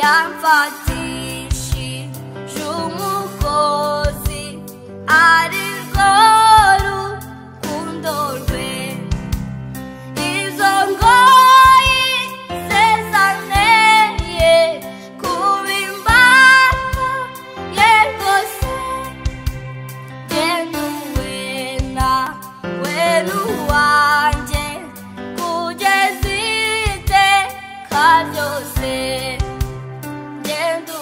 yamfatishije umugozi ari rwo rukundo rwe izo ngoyi zezaneye kubimbata ye rwose genuwe nawe n'uwanjye kugeza iteka ryose genda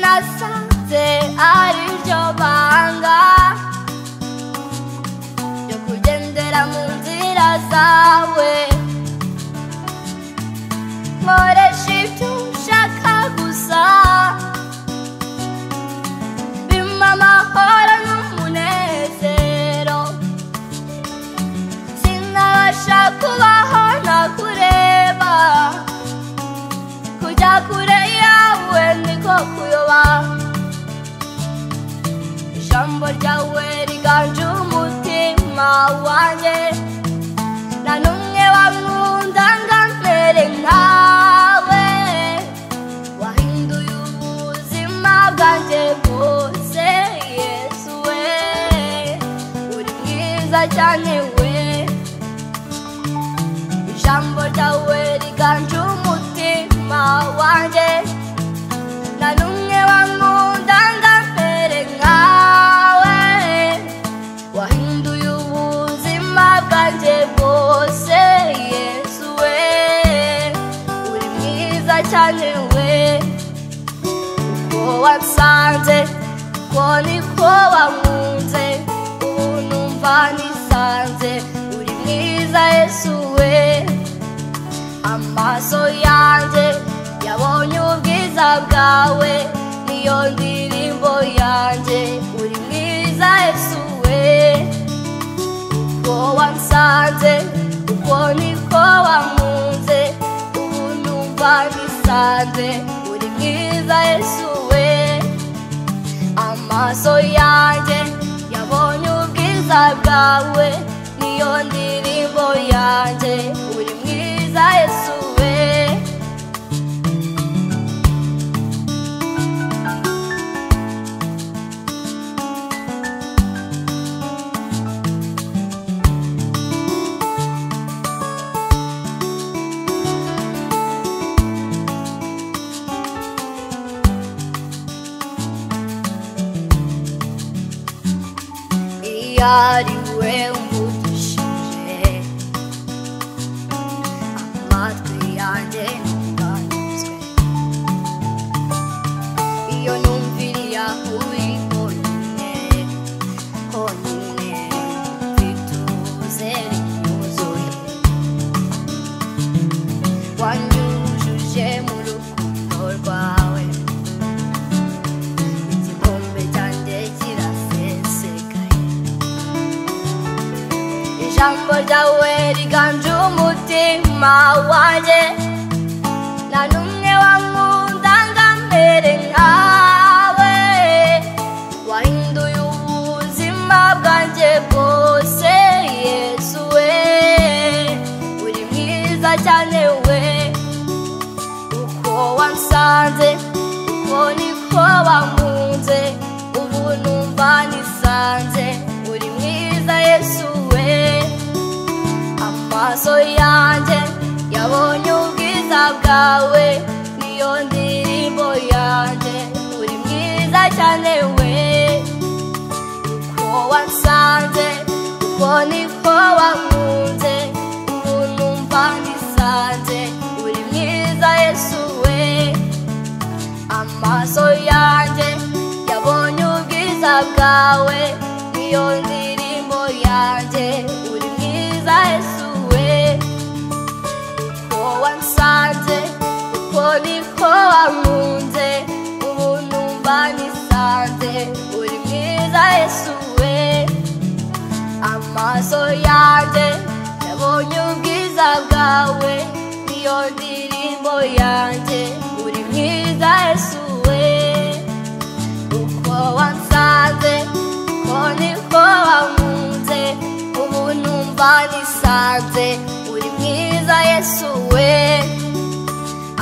nasanze ari ryo banga ryo kugendera mu nzira zawe, nkoresha ibyo ushaka gusa, bimpa amahoro n'umunezero, sinabasha kubaho ntakureba, kujya kure yawe niko kuyoba, ijambo ryawe riganje umutima wanjye, nta n'umwe wankunda ngo amere nkawe, wahinduye ubuzima bwanjye bwose, Yesu we uri mwiza cyane we, ijambo ryawe riganje umutima wanjye, nta n'umwe wankunda ngo amere nkawe, wahinduye ubuzima bwanjye bwose, Yesu we uri mwiza cyane we, uko wansanze uko niko wankunze, ubu numva nisanze, uri mwiza Yesu we, amaso yanjye yabonye ubwiza bwawe, niyo ndirimbo yanjye, uri mwiza Yesu we, uko wansanze uko niko wankunze, ubu numva nisanze, uri mwiza Yesu we, amaso yanjye yabonye ubwiza bwawe, niyo ndirimbo yanjye, uri mwiza Yesu we. Ari we umvugishije, amatwi yanjye ntunganizwe, iyo numviriye aho uri honyine, honyine mfite ubuzere nyuzuye, wanyujuje mu rukundo rwawe, igikombe cyanjye kirasesekaye, ijambo ryawe riganje umutima wanjye, nta n'umwe wankunda ngo amere nkawe, wahinduye ubuzima bwanjye bwose, Yesu we uri mwiza cyane we, uko wansanze uko niko wankunze, ubu numva nisanze, uri mwiza Yesu we, amaso yanjye yabonye ubwiza bwawe, niyo ndirimbo yanjye, uri mwiza cyane we, uko wansanze uko niko wankunze, ubu numva nisanze, uri mwiza Yesu we, amaso yanjye yabonye ubwiza bwawe, niyo ndirimbo yanjye, uri mwiza Yesu we, uko wansanze uko niko wankunze, ubu numva nisanze, uri mwiza Yesu we, amaso yanjye yabonye ubwiza bwawe, niyo ndirimbo yanjye, uri mwiza Yesu we, uko wansanze uko niko wankunze, ubu numva nisanze, uri mwiza Yesu we,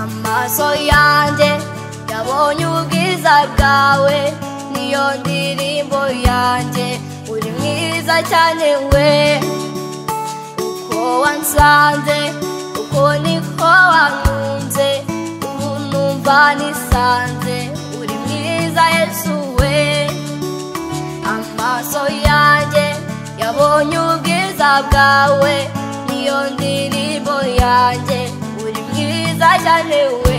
amaso yanjye yabonye ubwiza bwawe, niyo ndirimbo yanjye, uri mwiza cyane we, uko wansanze uko niko wankunze, ubu numva nisanze, uri mwiza Yesu we, amaso yanjye yabonye ubwiza bwawe, niyo ndirimbo yanjye, uri mwiza cyane we.